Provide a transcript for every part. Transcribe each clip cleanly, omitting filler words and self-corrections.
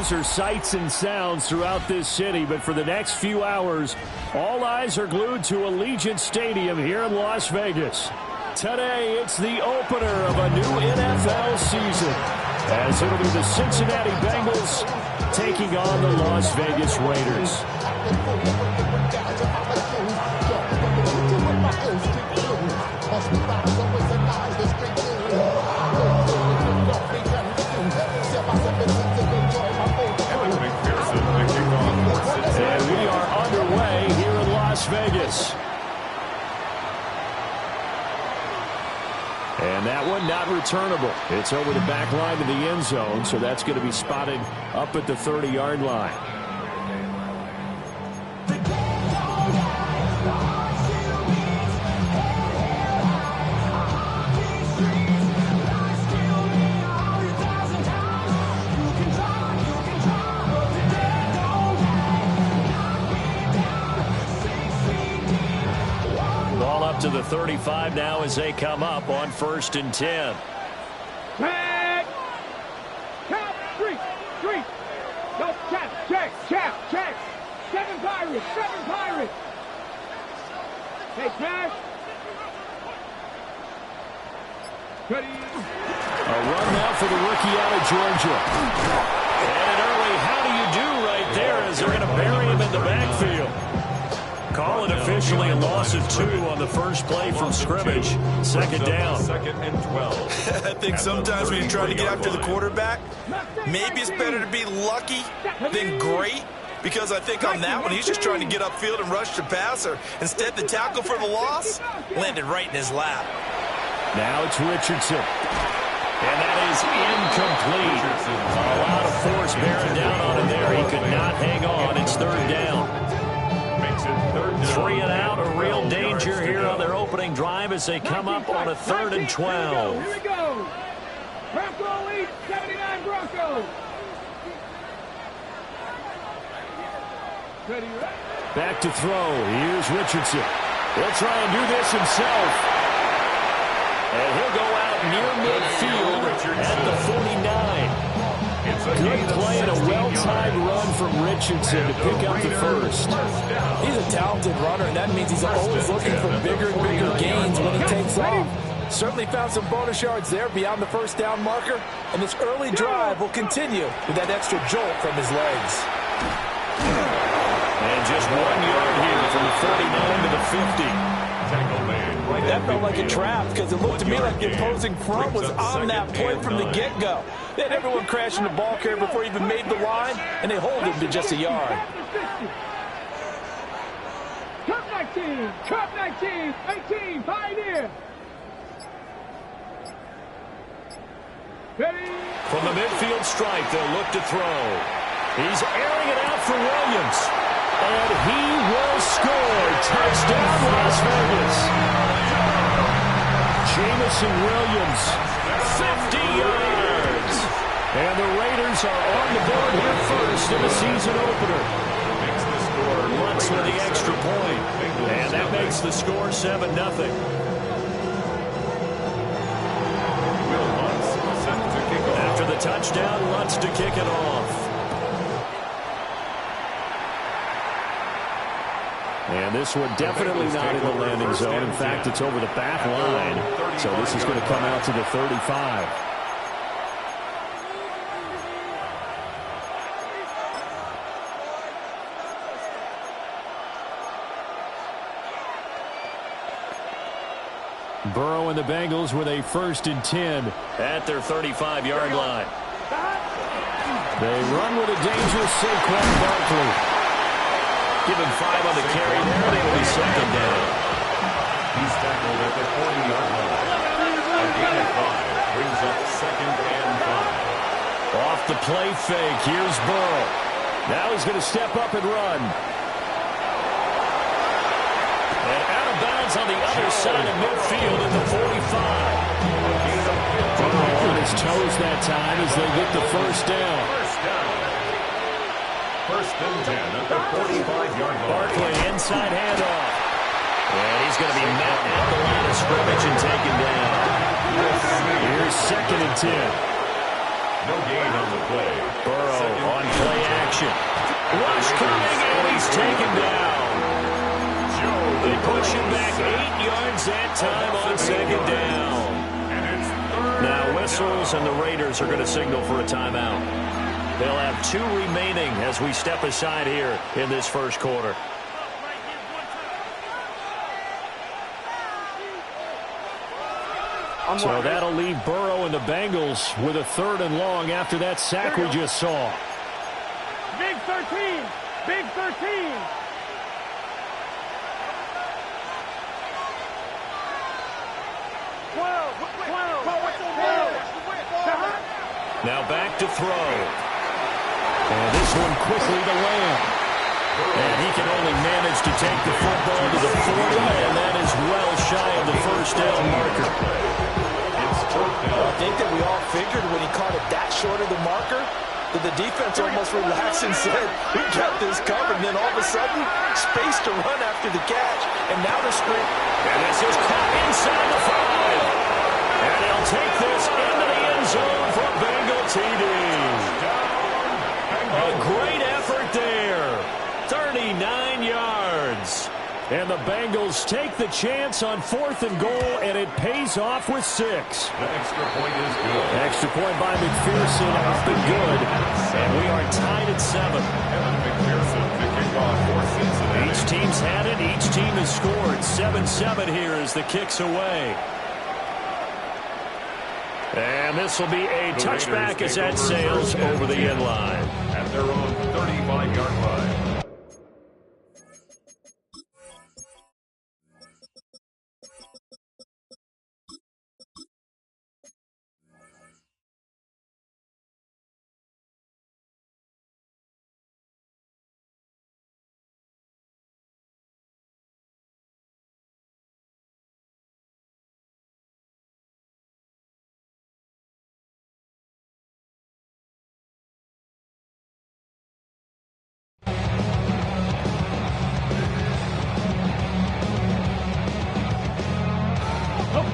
Those are sights and sounds throughout this city, but for the next few hours, all eyes are glued to Allegiant Stadium here in Las Vegas. Today, it's the opener of a new NFL season, as it'll be the Cincinnati Bengals taking on the Las Vegas Raiders. And we are underway here in Las Vegas. And that one not returnable. It's over the back line to the end zone, so that's going to be spotted up at the 30-yard line. To the 35 now as they come up on 1st and 10. Tag! Count! Three! No, check! 7 Pirates! Hey, Cash! Ready? A run now for the rookie out of Georgia. And an early how do you do right there as they're going to bury him in the backfield. Call it officially a loss of 2 on the first play from scrimmage. Second down. 2nd and 12. I think sometimes when you're trying to get after the quarterback, maybe it's better to be lucky than great. Because I think on that one, he's just trying to get upfield and rush the passer. Instead, the tackle for the loss landed right in his lap. Now it's Richardson. And that is incomplete. A lot of force bearing down on him there. He could not hang on. It's 3rd down. 3 and out, a real danger here on their opening drive as they come up on a 3rd and 12. Here we go. Bronco lead, 79 Broncos. Ready, right? Back to throw. Here's Richardson. He'll try and do this himself. And he'll go out near midfield at the 49. Good play and a well-timed run from Richardson to pick up the first. He's a talented runner, and that means he's always looking for bigger and bigger gains when he takes off. Certainly found some bonus yards there beyond the 1st down marker, and this early drive will continue with that extra jolt from his legs. And just 1 yard here from the 49 to the 50. That felt like a trap because it looked to me like the opposing front was on that play from the get-go. They had everyone crashing the ball carrier before he even made the line, and they hold him to just a yard. Cup 19, 18, Pioneer. Ready? From the midfield stripe, they'll look to throw. He's airing it out for Williams. And he will score. Touchdown, Las Vegas. Jamison Williams, 50 yards. And the Raiders are on the board here first in the season opener. Makes the score Lutz with the extra point. And that makes the score 7-0. After the touchdown, Lutz to kick it off. And this one definitely not in the landing zone. In fact, it's over the back line. So this is going to come out to the 35. Burrow and the Bengals with a 1st and 10 at their 35-yard line. They run with a dangerous Saquon Barkley. Give him 5 on the carry there, and it'll be 2nd down. He's tackled at the 40-yard line. A gain of 5 brings up 2nd and 5. Off the play fake, here's Burrow. Now he's going to step up and run. And out of bounds on the other side of midfield at the 45. Burrow on his toes that time as they get the 1st down. 1st and 10 at the 45-yard line. Barkley inside handoff. And he's going to be met at the line of scrimmage and taken down. Here's 2nd and 10. No gain on the play. Burrow on play action. Rush coming, and he's taken down. They push him back 8 yards that time on second down. Now whistles, and the Raiders are going to signal for a timeout. They'll have 2 remaining as we step aside here in this first quarter. So that'll leave Burrow and the Bengals with a 3rd and long after that sack we just saw. Big 13. Big 13. Now back to throw. And this one quickly to Lamb. And he can only manage to take the football to the 40, and that is well shy of the first down marker. I think that we all figured when he caught it that short of the marker that the defense almost relaxed and said, we got this covered. And then all of a sudden, space to run after the catch. And now they're screaming. And this is caught inside the 5. And he'll take this into the end zone for a Bengal TD. A great effort there. 39 yards. And the Bengals take the chance on 4th and goal, and it pays off with 6. The extra point is good. Extra point by McPherson, up and good. And we are tied at 7. Evan McPherson to kick off for Cincinnati. Each team's had it. Each team has scored. 7-7 here as the kick's away. And this will be a touchback as that sails over the end line. At their own 35-yard line.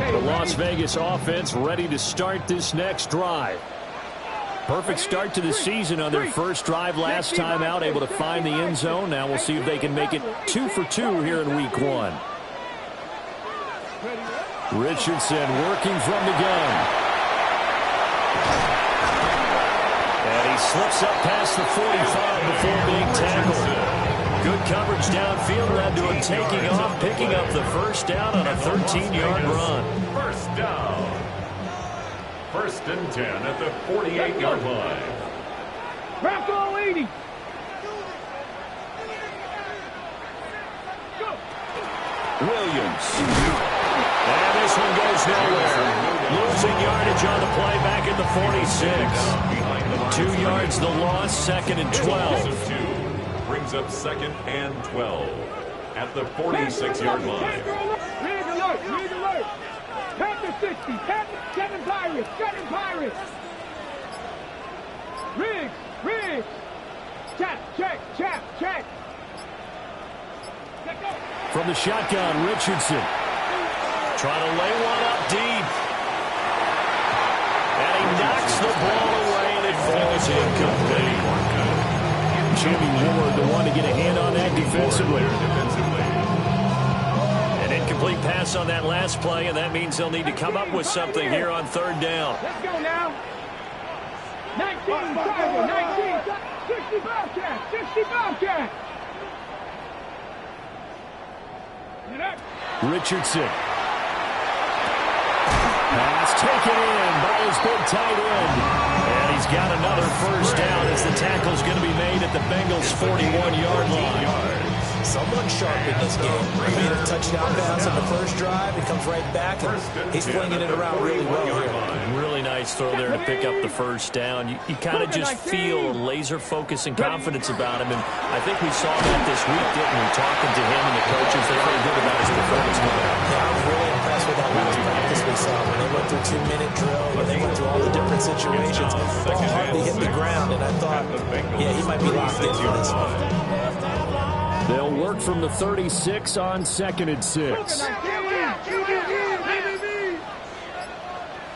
The Las Vegas offense ready to start this next drive. Perfect start to the season on their first drive last time out, able to find the end zone. Now we'll see if they can make it 2 for 2 here in week 1. Richardson working from the gun. And he slips up past the 45 before being tackled. Good coverage downfield led to him taking off, picking up the first down on a 13-yard run. First down. 1st and 10 at the 48-yard line. Bronco 80. Williams. And this one goes nowhere. Losing yardage on the play back at the 46. 2 yards the loss, 2nd and 12. Brings up 2nd and 12 at the 46-yard line. Rig alert, rig alert. Panther 60, Panther, 7 Pirates, 7 Pirates. Riggs. Check. From the shotgun, Richardson. Trying to lay one up deep. And he knocks the ball away, and it falls incomplete. Jimmy Ward, the one to get a hand on that defensively. An incomplete pass on that last play, and that means they'll need to come up with something here on 3rd down. Let's go now. 19, Tiger, 19, 60 Bobcat, 60 Bobcat. Richardson. Pass taken in by his big tight end. And he's got another first down as the tackle's going to be made at the Bengals' 41-yard line. Someone sharp in this game. He made a touchdown pass on the first drive. He comes right back, and he's flinging it around really well here. Really nice throw there to pick up the first down. You kind of just feel laser focus and confidence about him, and I think we saw that this week, didn't we? Talking to him and the coaches, they feel good about his performance. Yeah, I was really impressed with that last practice we saw when they went through 2-minute drill, when they went through all the different situations. Ball hardly hit the ground, and I thought, yeah, he might be locked in for this one. They'll work from the 36 on 2nd and 6.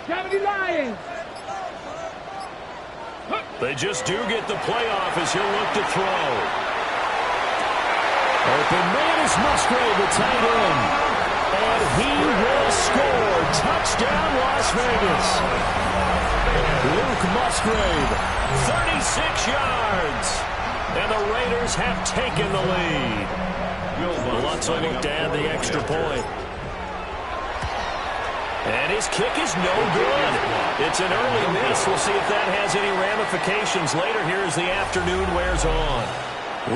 70 Lions. They just do get the playoff as he'll look to throw. Open man is Musgrave, the tight end. And he will score. Touchdown, Las Vegas. Luke Musgrave, 36 yards. And the Raiders have taken the lead. Lutz will look to add the extra point. And his kick is no good. It's an early miss. We'll see if that has any ramifications later here as the afternoon wears on.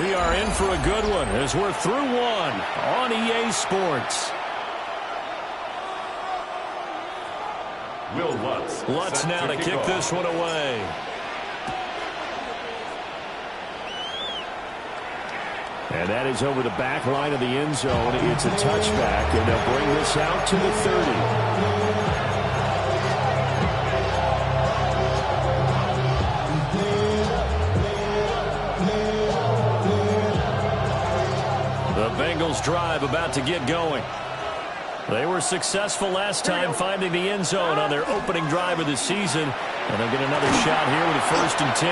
We are in for a good one as we're through one on EA Sports. Will Lutz now to kick this one away. And that is over the back line of the end zone. It's a touchback, and they'll bring this out to the 30. The Bengals drive about to get going. They were successful last time finding the end zone on their opening drive of the season. And they'll get another shot here with a 1st and 10.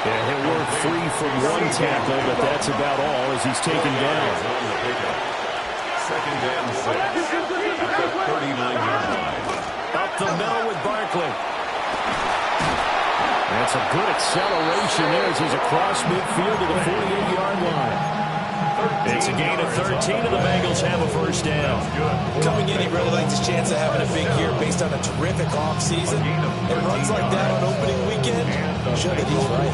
Yeah, he'll work free from one tackle, but that's about all as he's taken down. 2nd and 6 at the 39-yard line. Up the middle with Barkley. That's a good acceleration there as he's across midfield to the 48-yard line. It's a gain of 13, and the Bengals have a 1st down. Coming in, he really liked his chance of having a big year based on a terrific offseason. And runs like that on opening weekend show that he's right.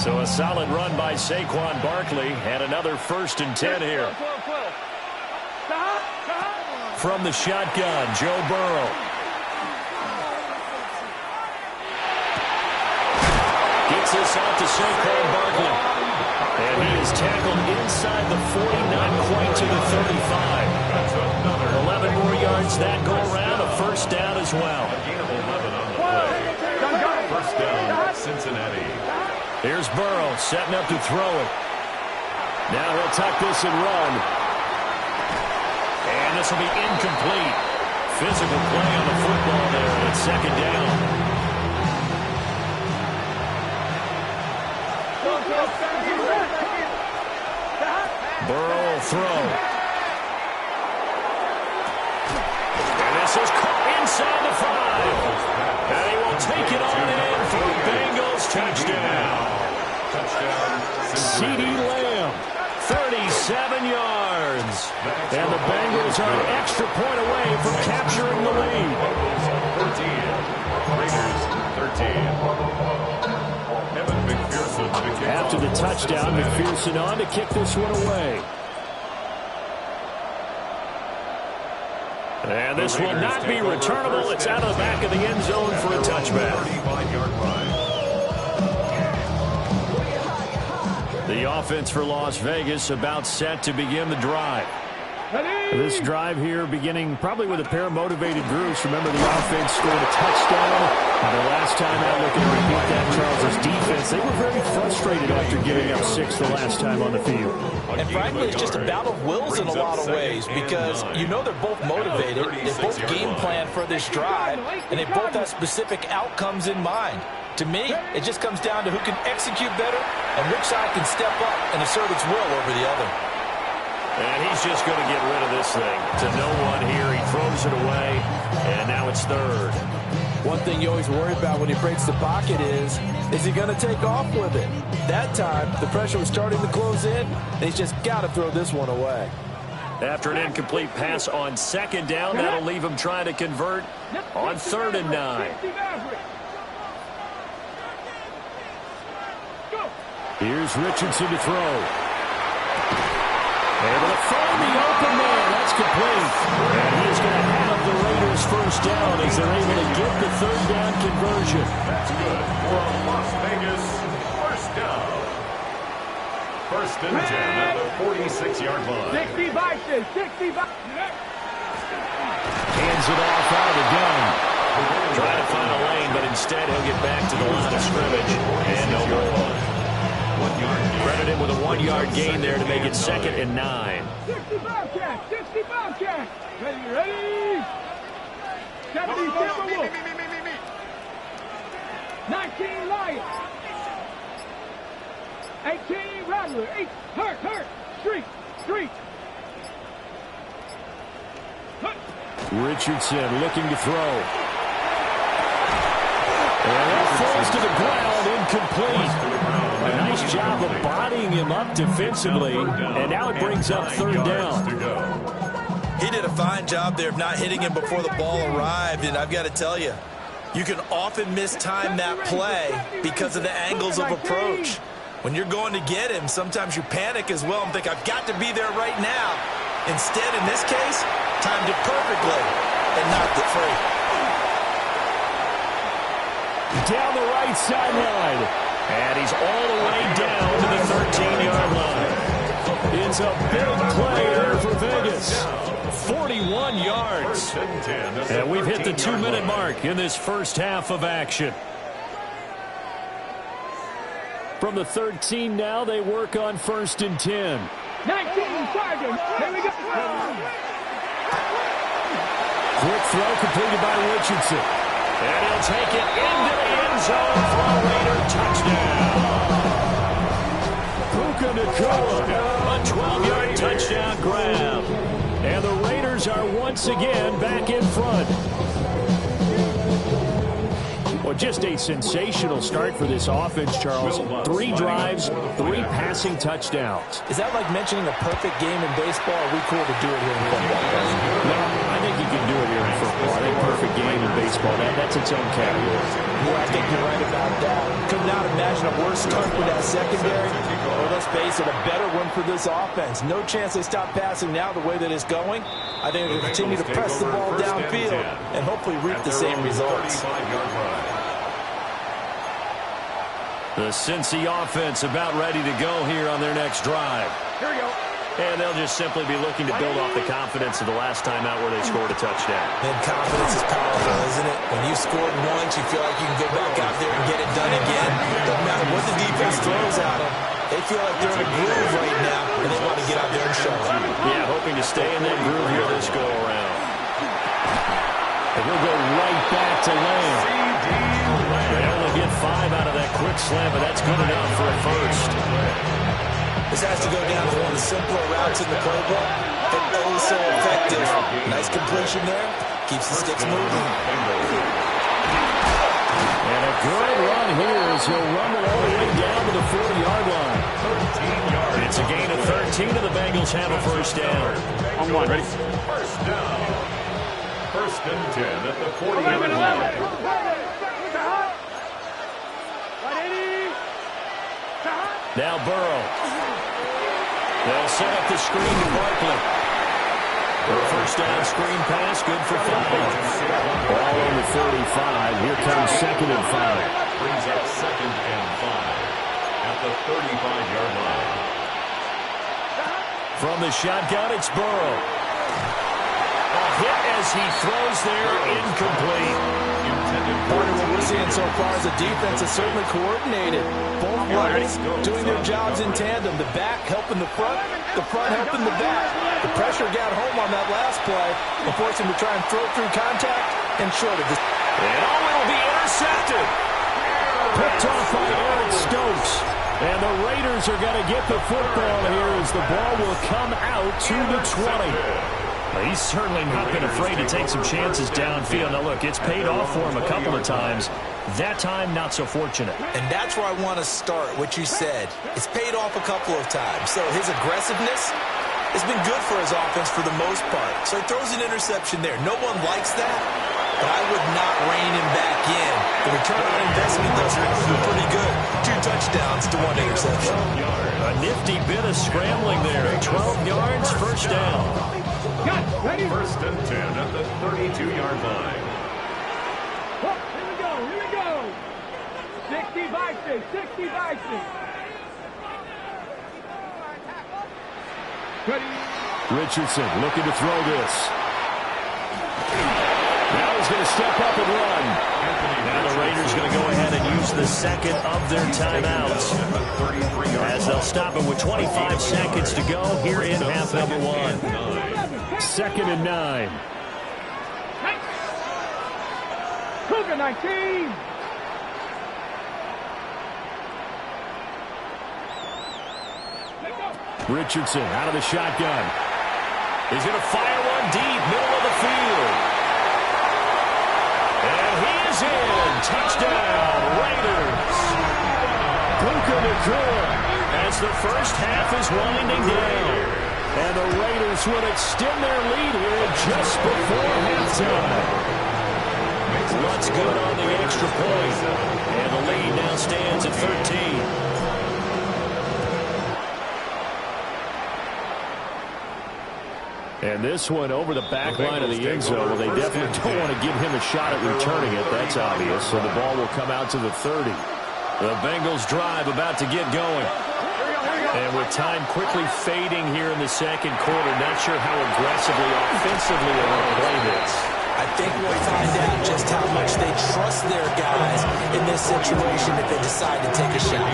So a solid run by Saquon Barkley, and another 1st and 10 here. From the shotgun, Joe Burrow. Gets this out to Saquon Barkley. And he is tackled inside the 40, not quite to the 35. 11 more yards that go around, a 1st down as well. A gain of 11 on the play. 1st down, Cincinnati. Here's Burrow setting up to throw it. Now he'll tuck this and run. And this will be incomplete. Physical play on the football there, and it's 2nd down. Burrow will throw. And this is caught inside the 5. And he will take it on in for the Bengals touchdown. C.D. Lamb, 37 yards. And the Bengals are an extra point away from capturing the lead. 13. Raiders 13. After the touchdown, McPherson on to kick this one away. And this will not be returnable. It's out of the back of the end zone for a touchback. The offense for Las Vegas about set to begin the drive. This drive here beginning probably with a pair of motivated groups. Remember, the offense scored a touchdown. And the last time out, looking to repeat that, Charles' defense, they were very frustrated after giving up 6 the last time on the field. And frankly, it's just a battle of wills in a lot of ways because you know they're both motivated. They both game plan for this drive, and they both have specific outcomes in mind. To me, it just comes down to who can execute better and which side can step up and assert its will over the other. And he's just going to get rid of this thing. To no one here. He throws it away, and now it's 3rd. One thing you always worry about when he breaks the pocket is he going to take off with it? That time, the pressure was starting to close in, and he's just got to throw this one away. After an incomplete pass on 2nd down, that'll leave him trying to convert on 3rd and 9. Here's Richardson to throw. Able to find the open man. That's complete. And he's going to have the Raiders 1st down as they're able to get the 3rd down conversion. That's good for a Las Vegas 1st down. 1st and 10 at the 46-yard line. 65. Hands it off out of the gun. Trying to find a lane, but instead he'll get back to the line of scrimmage. And no more. Credit him with a 1-yard gain there to make it 2nd and 9. 60 Bobcats. Ready. 70 Timberwolves. 19 Lions. 18 Rattler. 8 hurt. Street. Richardson looking to throw. And that falls to the ground, incomplete. A nice job of bodying him up defensively, and now it brings up third down. He did a fine job there of not hitting him before the ball arrived, and I've got to tell you, you can often mistime that play because of the angles of approach. When you're going to get him, sometimes you panic as well and think, I've got to be there right now. Instead, in this case, timed it perfectly and knocked it free. Down the right sideline. And he's all the way down to the 13-yard line. It's a big play there for Vegas. 41 yards. And we've hit the 2-minute mark in this first half of action. From the 13 now, they work on 1st and 10. 19 Sergeant. Here we go. Quick throw completed by Richardson. And he'll take it into the end zone for a Raider touchdown. Puka Nacua, a 12-yard touchdown grab. And the Raiders are once again back in front. Well, just a sensational start for this offense, Charles. 3 drives, 3 passing touchdowns. Is that like mentioning a perfect game in baseball? Or are we cool to do it here in football? No, I think you can do it here in football. I think perfect game in baseball, that's its own category. Yeah, I think you're right about that. Could not imagine a worse start with that secondary. Or let's face it, a better one for this offense. No chance they stop passing now the way that it's going. I think they'll continue to press the ball downfield and hopefully reap the same results. The Cincy offense about ready to go here on their next drive. Here we go. And they'll just simply be looking to build off the confidence of the last time out where they scored a touchdown. And confidence is powerful, isn't it? When you've scored once, you feel like you can go back out there and get it done again. Doesn't matter what the defense throws at them. They feel like they're in a groove right now, and they want to get out there and show it. Yeah, hoping to stay in that groove here this go-around. And he'll go right back to Lamb. They only get 5 out of that quick slam, but that's good enough for a first. This has to go down as one of the simpler routes in the playbook, but oh so effective. Nice completion there. Keeps the sticks moving. And a good run here as he'll rumble all the way down to the 40-yard line. It's a gain of 13, and the Bengals have a first down. On one, ready? First down. 1st and 10 at the 40-yard line. Now Burrow. They'll set up the screen to Barkley. First down screen pass, good for 5. Ball on the 35. Here comes 2nd and 5. Brings up 2nd and 5 at the 35-yard line. From the shotgun, it's Burrow. A hit as he throws there, incomplete. Part of what we're seeing so far is the defense is certainly coordinated. Both levels doing their jobs in tandem. The back helping the front helping the back. The pressure got home on that last play and forced him to try and throw through contact and shorted. And it'll be intercepted. Picked off by Eric Stokes. And the Raiders are going to get the football here as the ball will come out to the 20. He's certainly not been afraid to take some chances downfield. Now, look, it's paid off for him a couple of times. That time, not so fortunate. And that's where I want to start, what you said. It's paid off a couple of times. So his aggressiveness has been good for his offense for the most part. So he throws an interception there. No one likes that, but I would not rein him back in. The return on investment thus far has been pretty good. 2 touchdowns to 1 interception. A nifty bit of scrambling there. 12 yards, first down. Ready? 1st and 10 at the 32-yard line. Oh, here we go. 60 by 6, 60 by 6. Ready? Richardson looking to throw this. Now he's going to step up and run. Now the Raiders going to go ahead and use the 2nd of their timeouts, as they'll stop him with 25 seconds to go here in half number 1. 2nd and 9. Cougar 19. Richardson out of the shotgun. He's going to fire one deep, middle of the field. And he is in. Touchdown, Raiders. Puka Nacua as the first half is winding down. And the Raiders will extend their lead here just before halftime. What's good on the extra point. And the lead now stands at 13. And this one over the back line of the end zone. Well, they definitely don't want to give him a shot at returning it. That's obvious. So the ball will come out to the 30. The Bengals drive about to get going. And with time quickly fading here in the second quarter, not sure how aggressively, offensively they want to play this. I think we'll find out just how much they trust their guys in this situation if they decide to take a shot.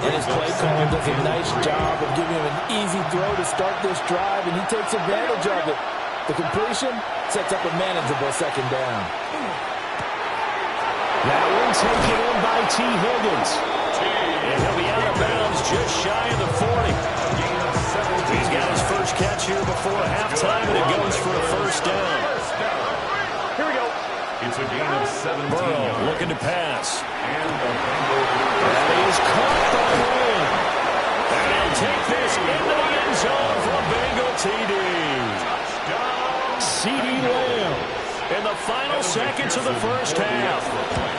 And his play caller does a nice job of giving him an easy throw to start this drive, and he takes advantage of it. The completion sets up a manageable second down. That one taken in by T. Higgins. And he'll be out of bounds just shy of the 40. He's got his first catch here before halftime, and it goes for a first down. Here we go. It's a gain of 17 Burrow yards. looking to pass. And the Bengals. That is caught by Lamb. And he'll take this into the end zone for a Bengal TD. CeeDee Lamb in the final seconds of the first half.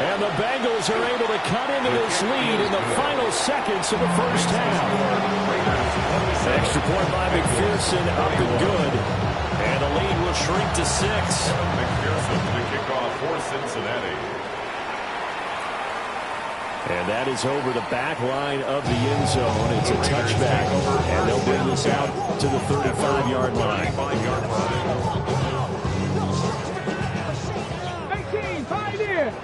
And the Bengals are able to cut into this lead in the final seconds of the first half. Extra point by McPherson up and good. And the lead will shrink to 6. McPherson to kick off for Cincinnati. And that is over the back line of the end zone. It's a touchback. And they'll bring this out to the 35-yard line. 18, 5 in.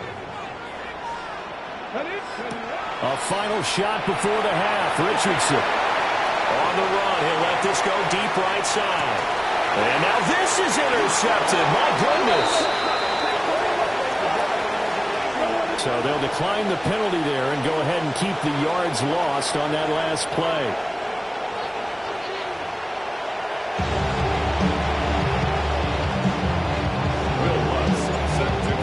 A final shot before the half. Richardson on the run. He'll let this go deep right side. And now this is intercepted. My goodness. So they'll decline the penalty there and go ahead and keep the yards lost on that last play.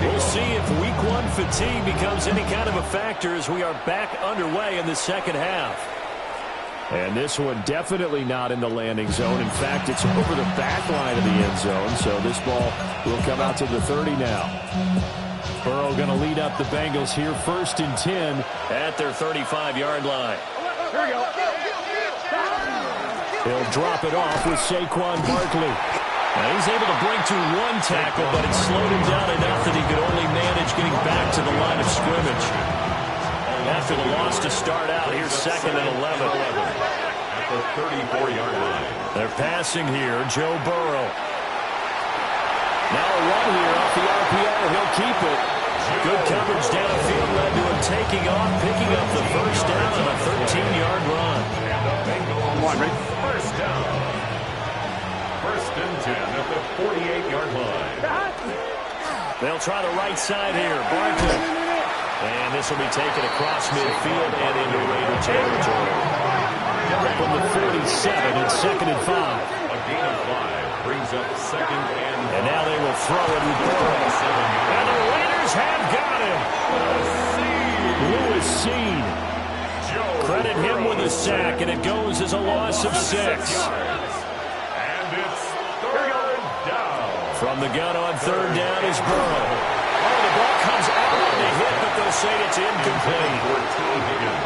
We'll see if week 1 fatigue becomes any kind of a factor as we are back underway in the second half. And this one definitely not in the landing zone. In fact, it's over the back line of the end zone. So this ball will come out to the 30 now. Burrow going to lead up the Bengals here, 1st and 10 at their 35-yard line. Here we go. He'll drop it off with Saquon Barkley. Now he's able to break to 1 tackle, but it slowed him down enough that he could only manage getting back to the line of scrimmage. After the loss to start out, here's 2nd and 11. At the 34-yard line. They're passing here, Joe Burrow. Now a run here off the RPO. He'll keep it. Good coverage downfield led to him taking off, picking up the first down on a 13-yard run. And the Bengals first down. 1st and 10 at the 48-yard line. They'll try the right side here. Barkley. And this will be taken across midfield and into Raider territory. From the 47, it's 2nd and 5. A gain of 5 brings up 2nd and now they will throw it with Burrow. And the Raiders have got him. Lewis Seed. Credit him with a sack, and it goes as a loss of 6. And it's 3rd down. From the gun on 3rd down is Burrow. Oh, the ball comes out on the hit, but they'll say it's incomplete.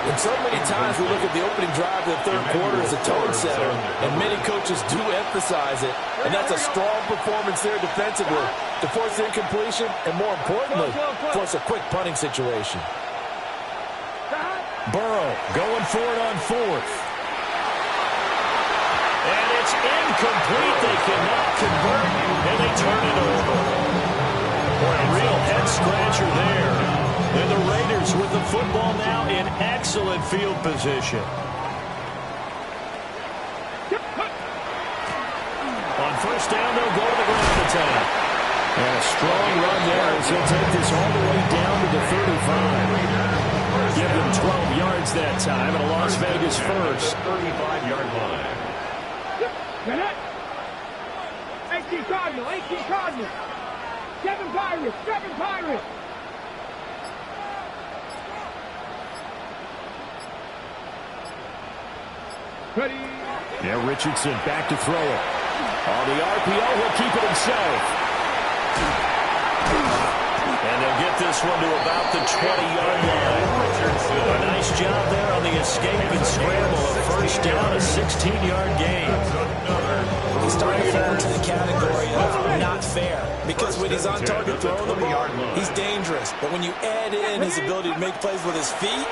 And so many times we look at the opening drive of the third quarter as a tone setter, and many coaches do emphasize it. And that's a strong performance there defensively to force incompletion and, more importantly, force a quick punting situation. Burrow going for it on 4th. And it's incomplete. They cannot convert, and they turn it over. Boy, a real head-scratcher there. And the Raiders with the football now in excellent field position. On 1st down, they'll go to the ground attack. And a strong run there as he'll take this all the way down to the 35. Give them 12 yards that time, and a Las Vegas first. 35-yard line. 18 Cardinal, 18 Cardinal. 7 Pirates, 7 Pirates. Ready. Now Richardson back to throw it. On the RPO, he'll keep it himself. And they'll get this one to about the 20-yard line. A nice job there on the escape and scramble. A first down, a 16-yard gain. He's starting to fall into the category of not fair, because when he's on target throwing the ball, he's dangerous. But when you add in his ability to make plays with his feet,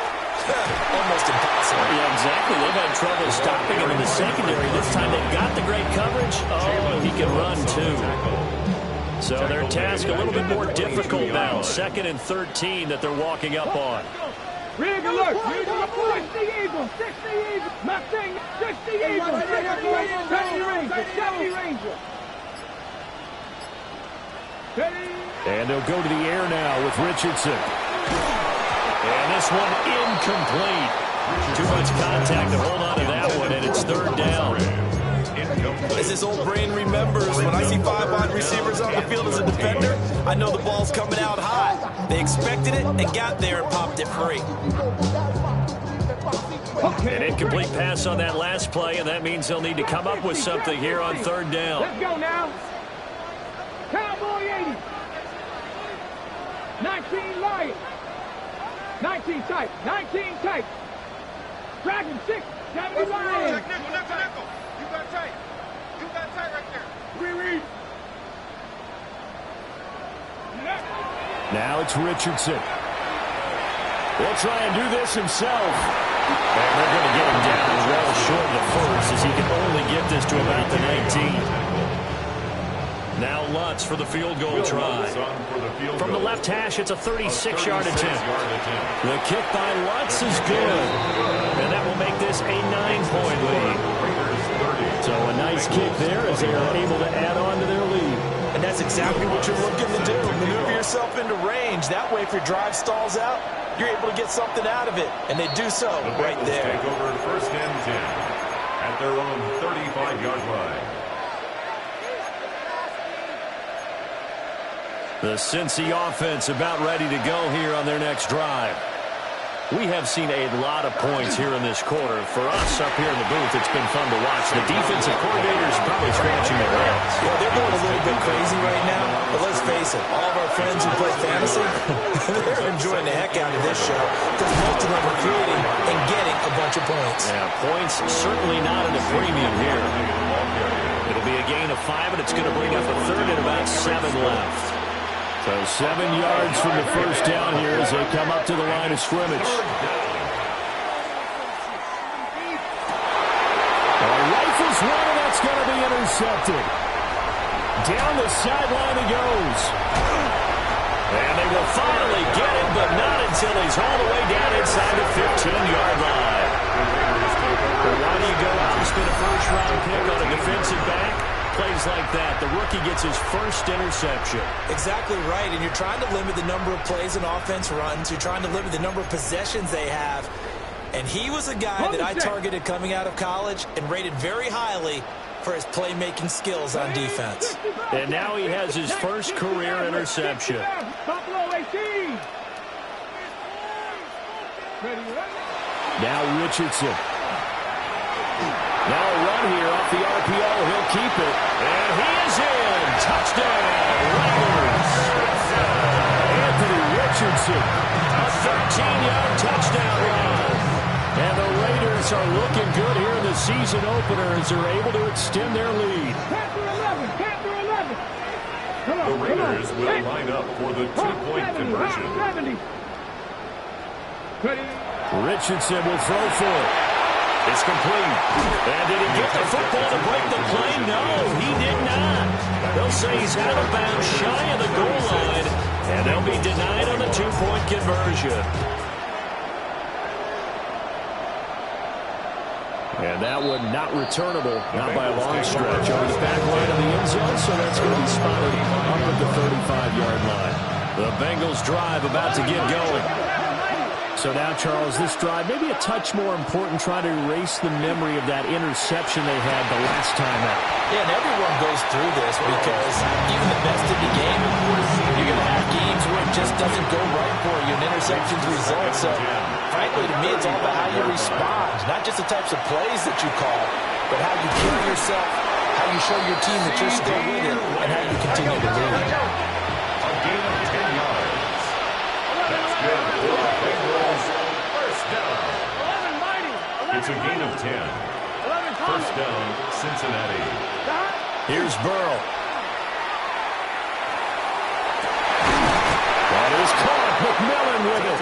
almost impossible. Yeah, exactly. They've had trouble stopping him in the secondary. This time they've got the great coverage. Oh, he can run, too. So their task a little bit more difficult now. 2nd and 13 that they're walking up on. Rig alert! 60 Eagles! 60 Eagles! Mustang! 60 Eagles! 70 Ranger! 70 Ranger! And they'll go to the air now with Richardson. And this one incomplete. Too much contact to hold on to that one, and it's 3rd down. As this old brain remembers, when I see 5 wide receivers on the field as a defender, I know the ball's coming out high. They expected it and got there and popped it free. An incomplete pass on that last play, and that means they'll need to come up with something here on 3rd down. Let's go now. Cowboy 80. 19 Lions. 19 tight. 19 tight. Dragon 6. 70 Lions. Nickel. You got tight. You got tight right there. Read. Now it's Richardson. He'll try and do this himself. And they're going to get him down well short of the first, as he can only get this to about the 19. Now Lutz for the field goal try. From the left hash, it's a 36-yard attempt. The kick by Lutz is good. And that will make this a 9-point lead. So a nice kick there as they are able to add on to their lead. And that's exactly what you're looking to do. Maneuver yourself into range. That way, if your drive stalls out, you're able to get something out of it. And they do so right there. Take over 1st and 10 at their own 35-yard line. The Cincy offense about ready to go here on their next drive. We have seen a lot of points here in this quarter. For us up here in the booth, it's been fun to watch. The defensive coordinators probably scratching their heads. Yeah, they're going a little bit crazy right now. But let's face it, all of our friends who play fantasy, they're enjoying the heck out of this show, because most of them are creating and getting a bunch of points. Yeah, points certainly not at a premium here. It'll be a gain of 5, and it's going to bring up a 3rd and about 7 left. So 7 yards from the first down here as they come up to the line of scrimmage. Rifles one, and that's going to be intercepted. Down the sideline he goes. And they will finally get him, but not until he's all the way down inside the 15-yard line. But why do you go out and spend a first-round pick on a defensive back? Plays like that, the rookie gets his first interception. Exactly right, and you're trying to limit the number of plays an offense runs. You're trying to limit the number of possessions they have. And he was a guy that I targeted coming out of college and rated very highly for his playmaking skills on defense. And now he has his first career interception. Buffalo 18. Now Richardson. Now a run here off the RPO. He'll keep it. And he is in. Touchdown, Raiders. Anthony Richardson. A 13-yard touchdown run. And the Raiders are looking good here in the season opener as they're able to extend their lead. Panther 11. The Raiders will line up for the 2-point conversion. Richardson will throw for it. It's complete. And did he get the football to break the play? No, he did not. They'll say he's out of bounds, shy of the goal line, and they'll be denied on the 2-point conversion. And that one not returnable, not by a long stretch. Over the back line of the end zone, so that's going to be spotted up at the 35-yard line. The Bengals drive about to get going. So now, Charles, this drive, maybe a touch more important, trying to erase the memory of that interception they had the last time out. Yeah, and everyone goes through this because even the best in the game, you're going to have games where it just doesn't go right for you, and interceptions result. So, frankly, to me, it's all about how you respond, not just the types of plays that you call, but how you carry yourself, how you show your team that you're still with it, and how you continue to lead. A gain of 10 yards. That's good for the Bengals. First down. It's a gain of 10. First down, Cincinnati. Here's Burrow. That is caught. McMillan with it.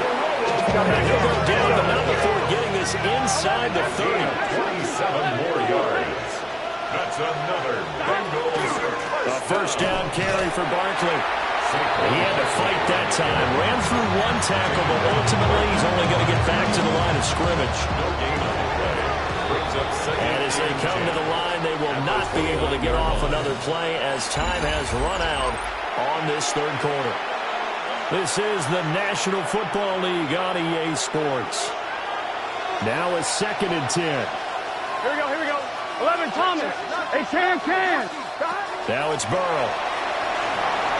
And he'll go down, but not before getting this inside the 30. 27 more yards. That's another Bengals. A first down carry for Barkley. He had to fight that time. Ran through one tackle, but ultimately he's only going to get back to the line of scrimmage. No gain on the play. Brings up second. And as they come to the line, they will not be able to get off another play as time has run out on this third quarter. This is the National Football League on EA Sports. Now a 2nd and 10. Here we go. 11 Thomas. Hey, can. Now it's Burrow.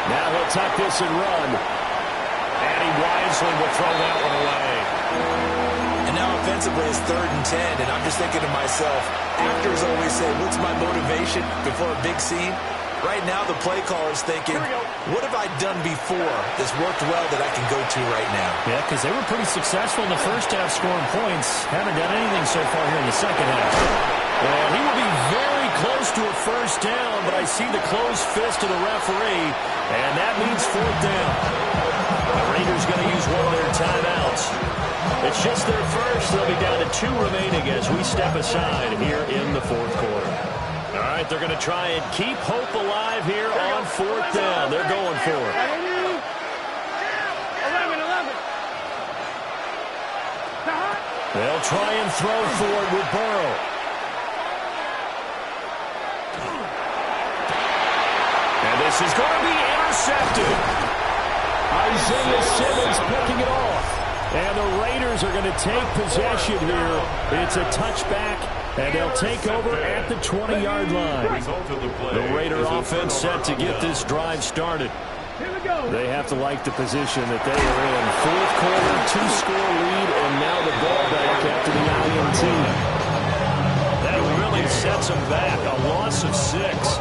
Now he'll tuck this and run. And he wisely will throw that one away. And now offensively it's 3rd and 10, and I'm just thinking to myself, actors always say, what's my motivation before a big scene? Right now the play caller's thinking, what have I done before that's worked well that I can go to right now? Yeah, because they were pretty successful in the first half scoring points. Haven't done anything so far here in the second half. And he will be very close to a first down, but I see the closed fist of the referee, and that means 4th down. The Raiders going to use one of their timeouts. It's just their first. They'll be down to 2 remaining as we step aside here in the 4th quarter. All right, they're going to try and keep hope alive here on 4th down. They're going for it. 11. They'll try and throw for it with Burrow. And this is going to be intercepted. Isaiah Simmons picking it off. And the Raiders are going to take possession here. It's a touchback, and they'll take over at the 20-yard line. The Raider offense set to get this drive started. They have to like the position that they are in. 4th quarter, 2-score lead, and now the ball back after the INT. That really sets them back. A loss of 6.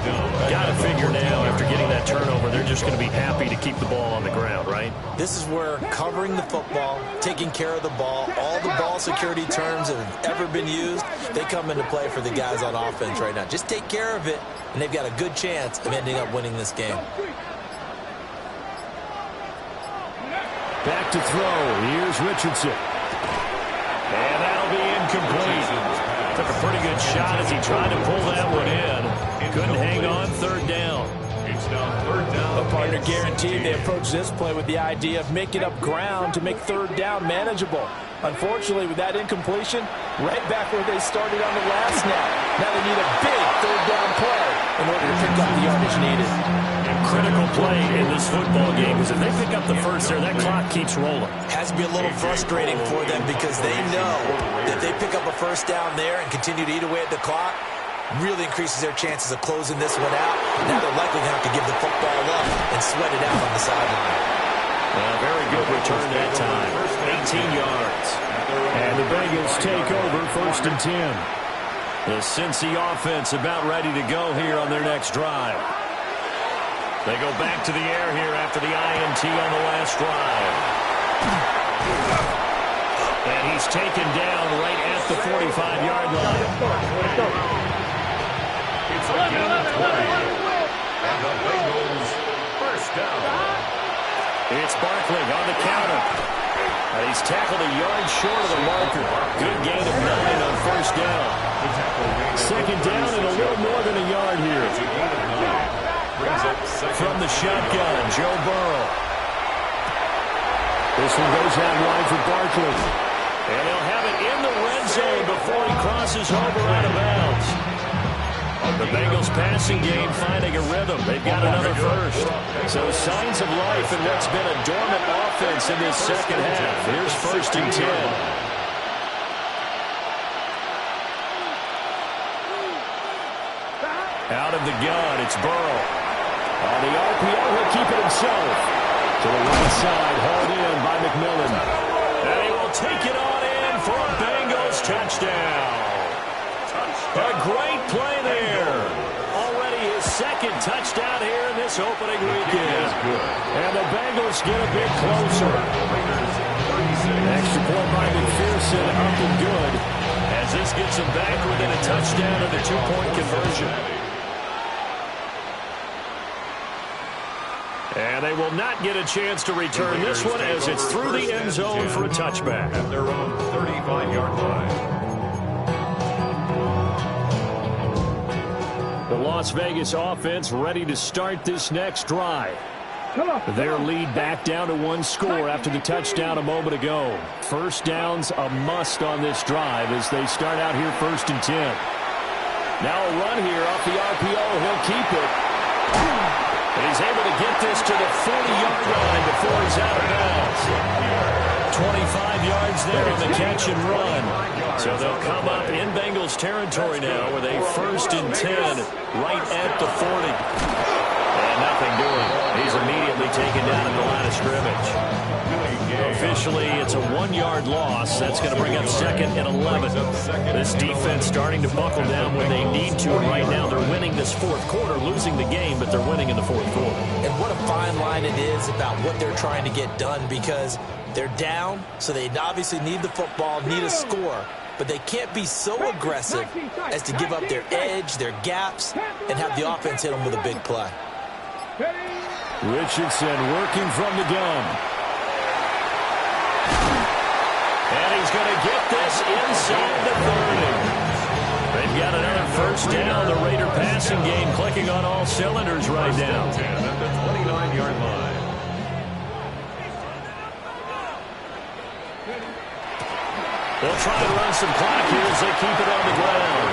Got to figure now, after getting that turnover, they're just going to be happy to keep the ball on the ground, right? This is where covering the football, taking care of the ball, all the ball security terms that have ever been used, they come into play for the guys on offense right now. Just take care of it, and they've got a good chance of ending up winning this game. Back to throw. Here's Richardson. And that'll be incomplete. Took a pretty good shot as he tried to pull that one in. Couldn't hang on. 3rd down. It's now 3rd down. A partner guaranteed they approach this play with the idea of making up ground to make 3rd down manageable. Unfortunately, with that incompletion, right back where they started on the last snap. Now they need a big 3rd down play in order to pick up the yardage needed. Critical play in this football game, because if they pick up the first there, that clock keeps rolling. Has to be a little frustrating for them because they know that they pick up a first down there and continue to eat away at the clock, really increases their chances of closing this one out. Now they're likely going to have to give the football up and sweat it out on the sideline. Very good return that time. 18 yards. And the Bengals take over 1st and 10. The Cincy offense about ready to go here on their next drive. They go back to the air here after the INT on the last drive. And he's taken down right at the 45-yard line. It's a gain of 20. And the Bengals first down. It's Barkley on the counter. And he's tackled a yard short of the marker. Good gain of 9 on 1st down. 2nd down and a little more than a yard here. It's a gain of 9. From the shotgun, Joe Burrow. This one goes out wide for Barkley. And they'll have it in the red zone before he crosses over out of bounds. A The Bengals passing game finding a rhythm. They've got another first. So signs of life in what's been a dormant offense in this second half. Here's 1st and 10. Out of the gun, it's Burrow. On the RPO, he'll keep it himself. To the right side, hauled in by McMillan. And he will take it on in for a Bengals touchdown. A great play there. Already his 2nd touchdown here in this opening weekend. And the Bengals get a bit closer. Extra point by McPherson, up and good. As this gets him back within a touchdown of the 2-point conversion. And they will not get a chance to return this one as it's through the end zone for a touchback. At their own 35-yard line. The Las Vegas offense ready to start this next drive. Their lead back down to 1 score after the touchdown a moment ago. First down's a must on this drive as they start out here 1st and 10. Now a run here off the RPO. He'll keep it. And he's able to get this to the 40-yard line before he's out of bounds. 25 yards there on the catch and run. So they'll come up in Bengals territory now with a 1st and 10 right at the 40. And nothing doing. He's immediately taken down at the line of scrimmage. Officially, it's a 1-yard loss. That's going to bring up 2nd and 11. This defense starting to buckle down when they need to. And right now, they're winning this 4th quarter, losing the game, but they're winning in the 4th quarter. And what a fine line it is about what they're trying to get done, because they're down, so they obviously need the football, need a score. But they can't be so aggressive as to give up their edge, their gaps, and have the offense hit them with a big play. Richardson working from the gun. And he's going to get this inside the 30. They've got another first down. The Raider passing game clicking on all cylinders right now. At the 29-yard line. They'll try to run some clock here as they keep it on the ground.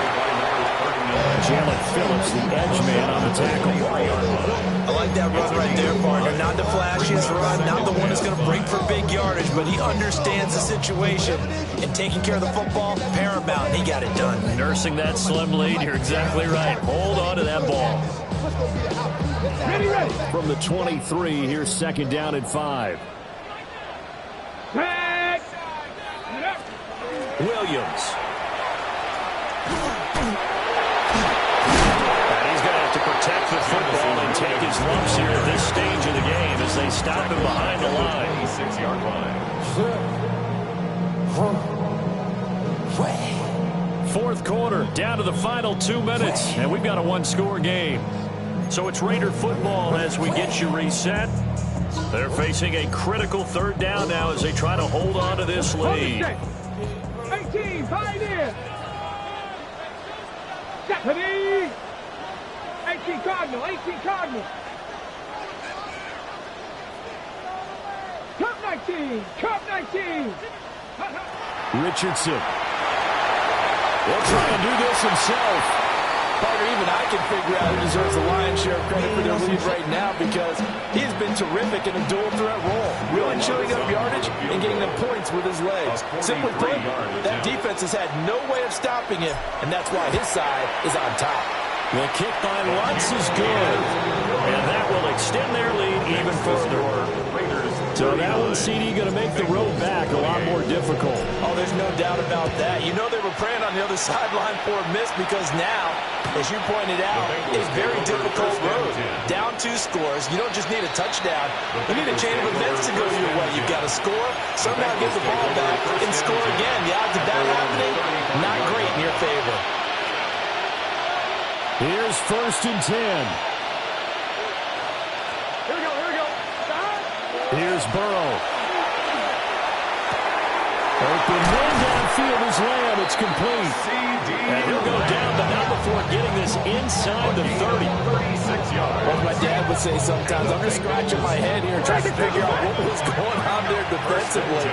Jalen Phillips, the edge man on the tackle. I like that run right there, partner. Not the flashiest run, not the one that's going to break for big yardage, but he understands the situation. And taking care of the football, paramount, and he got it done. Nursing that slim lead, you're exactly right. Hold on to that ball. From the 23, here's 2nd down and 5. Williams. And he's going to have to protect the football and take his lumps here at this stage of the game as they stop him behind the line. 6-yard line. 4th quarter, down to the final 2 minutes, and we've got a 1-score game. So it's Raider football as we get you reset. They're facing a critical 3rd down now as they try to hold on to this lead. 18, Pioneer. Deputy. 18 Cardinal, 18 Cardinal. Cup 19, Cup 19. Richardson. He'll try and do this himself. Partner, even I can figure out who deserves the lion's share of credit for their lead right now, because he's been terrific in a dual threat role, really chewing up yardage and getting them points with his legs. Simply put, that defense has had no way of stopping him, and that's why his side is on top. The kick by Lutz is good, and that will extend their lead even further. So that one, CD, going to make the road back a lot more difficult. Oh, there's no doubt about that. You know they were praying on the other sideline for a miss, because now, as you pointed out, a very difficult road. Down 2 scores. You don't just need a touchdown. You need a chain of events to go your way. You've got to score, somehow get the ball back, and score again. The odds of that happening, not great in your favor. Here's 1st and 10. Here's Burrow. Open man downfield is Lamb. It's complete. And he'll go down, but not before getting this inside the 30. 36 yards. Well, my dad would say sometimes, I'm just scratching my head here trying to figure out what was going on there defensively.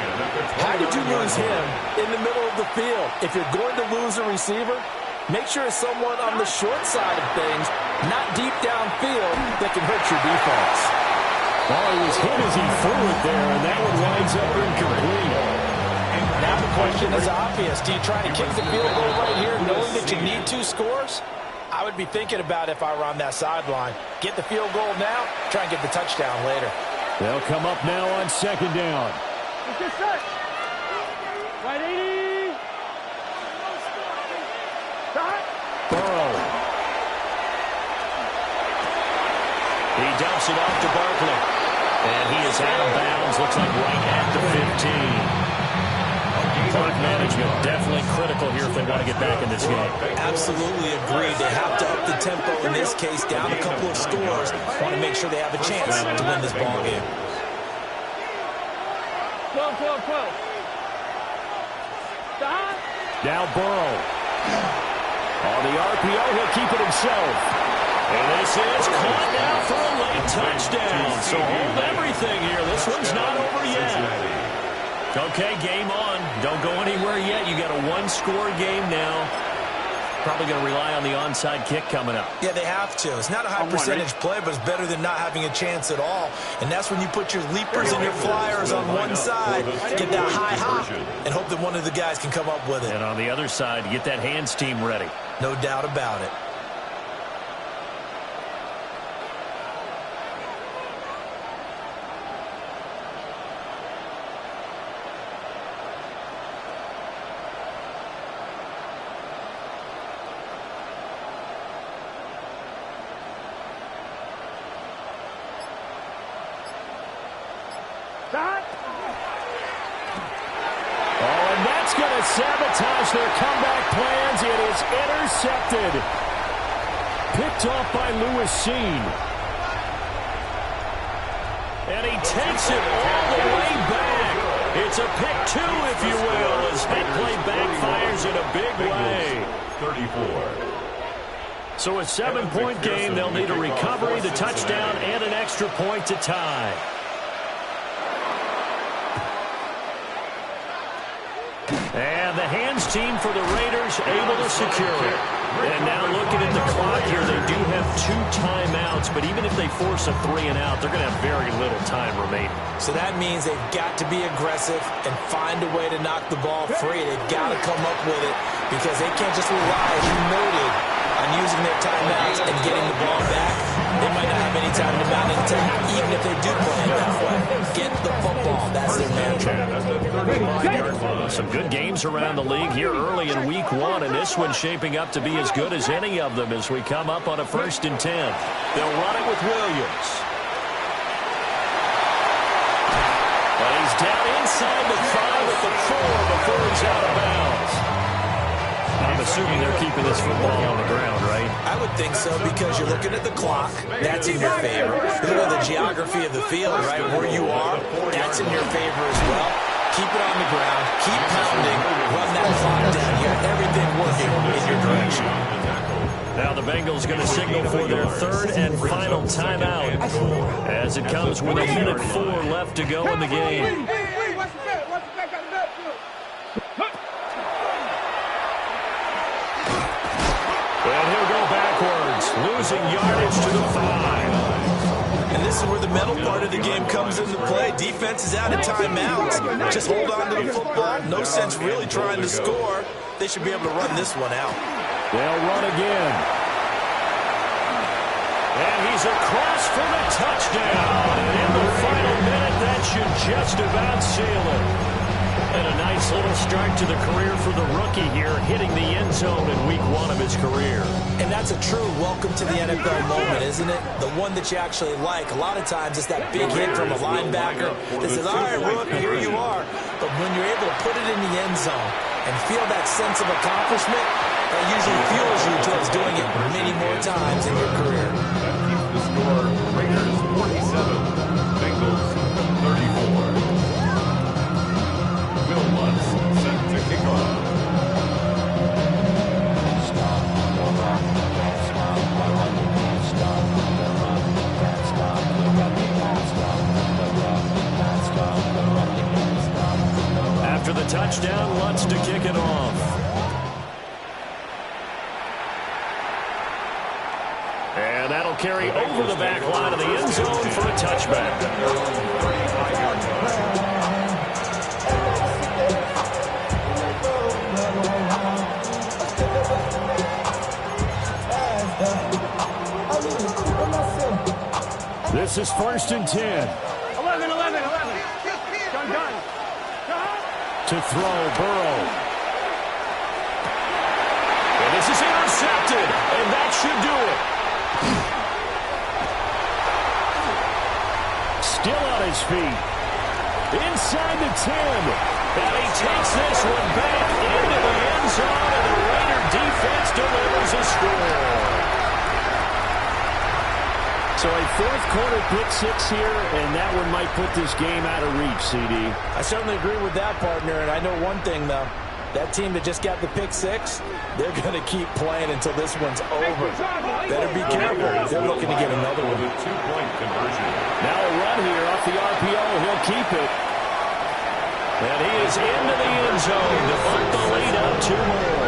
How did you lose him in the middle of the field? If you're going to lose a receiver, make sure it's someone on the short side of things, not deep downfield, that can hurt your defense. Oh, he was hit as he threw it there, and that one winds up incomplete. Now the question is obvious. Do you try to kick the field goal right here knowing that you need 2 scores? I would be thinking about it if I were on that sideline. Get the field goal now, try and get the touchdown later. They'll come up now on 2nd down. It's just set. Right 80. Stop. Burrow. He dumps it off to Barkley. And he is out of bounds. Looks like right at the 15. Clock management definitely critical here if they want to get back in this game. Absolutely agreed. They have to up the tempo in this case, down a couple of scores. Want to make sure they have a chance to win this ball game. 12, 12, 12. Stop. Now Burrow. On the RPO, he'll keep it himself. And this is caught now for a late touchdown. So hold everything here. This one's not over yet. Okay, game on. Don't go anywhere yet. You got a 1-score game now. Probably going to rely on the onside kick coming up. Yeah, they have to. It's not a high percentage play, but it's better than not having a chance at all. And that's when you put your leapers and your flyers on one side, get that high hop, and hope that one of the guys can come up with it. And on the other side, get that hands team ready. No doubt about it. Sabotage their comeback plans. It is intercepted. Picked off by Lewis Seen. And he takes it all the way back. It's a pick 2, if you will, as that play backfires in a big way. 34. So a 7-point game. They'll need a recovery, the touchdown, and an extra point to tie. And the hands team for the Raiders able to secure it. And now looking at the clock here, they do have 2 timeouts, but even if they force a 3-and-out, they're going to have very little time remaining. So that means they've got to be aggressive and find a way to knock the ball free. They've got to come up with it because they can't just rely, as you noted, on using their timeouts and getting the ball back. They might not have any time to mount an attack, even if they do play it that way. Get the football. That's their mantra. Some good games around the league here early in week 1, and this one's shaping up to be as good as any of them as we come up on a 1st and 10. They'll run it with Williams. But he's down inside the 5 at the 4 before he's out of bounds. I'm assuming they're keeping this football on the ground, right? I would think so because you're looking at the clock. That's in your favor. Look at the geography of the field, right? Where you are, that's in your favor as well. Keep it on the ground. Keep pounding. Run that clock down. You have everything working in your direction. Now the Bengals going to signal for their 3rd and final timeout as it comes with 1:04 left to go in the game. And he'll go backwards, losing yardage to the 5. And this is where the mental part of the game comes into play. Defense is out of timeouts. Just hold on to the football. No sense really trying to score. They should be able to run this one out. They'll run again. And he's across for the touchdown. And in the final minute, that should just about seal it. And a nice little start to the career for the rookie here, hitting the end zone in week 1 of his career. And that's a true welcome to the NFL moment, isn't it? The one that you actually like. A lot of times it's that big hit from a linebacker that says, all right, rookie, here you are. But when you're able to put it in the end zone and feel that sense of accomplishment, that usually fuels you towards doing it many more times in your career. That keeps the score Raiders 47, Bengals 34. Will Lutz set to kick off. After the touchdown, Lutz to kick it off. They'll carry over the back line of the end zone for a touchback. This is 1st and 10. 11. Gun. To throw, Burrow. And this is intercepted, and that should do it. Still on his feet. Inside the 10. And he takes this one back into the end zone, and the Raider defense delivers a score. So a fourth-quarter pick-6 here, and that one might put this game out of reach, CD. I certainly agree with that, partner, and I know one thing, though. That team that just got the pick-6, they're going to keep playing until this one's over. Better be careful. They're looking to get another one. Two-point conversion. Now a run here off the RPO. He'll keep it. And he is into the end zone to put the lead up 2 more.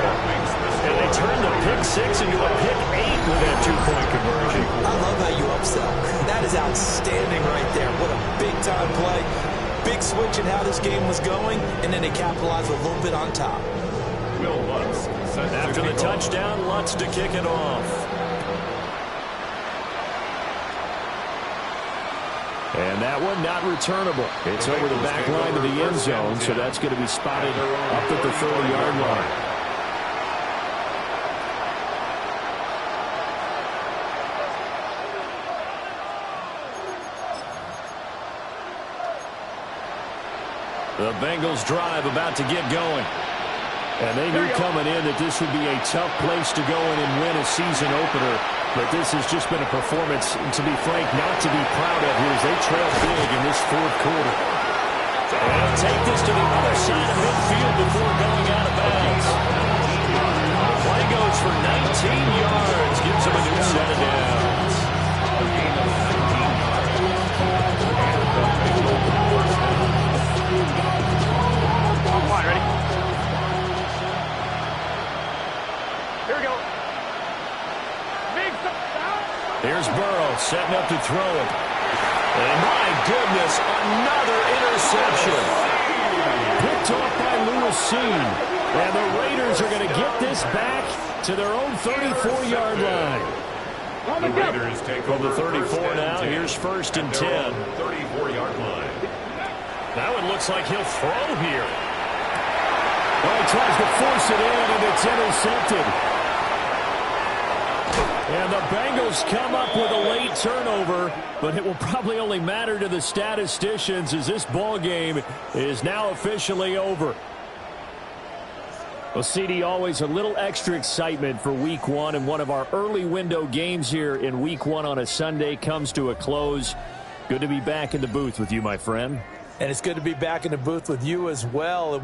And they turn the pick-6 into a pick-8 with that two-point conversion. I love how you upsell. That is outstanding right there. What a big-time play. Big switch in how this game was going, and then they capitalized a little bit on top. Will Lutz set After the touchdown, Lutz to kick it off. And that one not returnable. It's over the back line of the end zone, so that's going to be spotted up at the 30-yard line. The Bengals drive about to get going. And they knew coming in that this would be a tough place to go in and win a season opener. But this has just been a performance, to be frank, not to be proud of here as they trail big in this fourth quarter. And they'll take this to the other side of midfield before going out of bounds. The play goes for 19 yards, gives them a new set of downs. Ready? Here we go. Here's Burrow setting up to throw it. And my goodness, another interception. Picked off by Lewis. And the Raiders are going to get this back to their own 34-yard line. The Raiders take From the over 34 now, here's 1st and 10. 34-yard line. That one looks like he'll throw here. Well, he tries to force it in, and it's intercepted. And the Bengals come up with a late turnover, but it will probably only matter to the statisticians as this ball game is now officially over. Well, CD, always a little extra excitement for Week 1, and one of our early window games here in Week 1 on a Sunday comes to a close. Good to be back in the booth with you, my friend. And it's good to be back in the booth with you as well.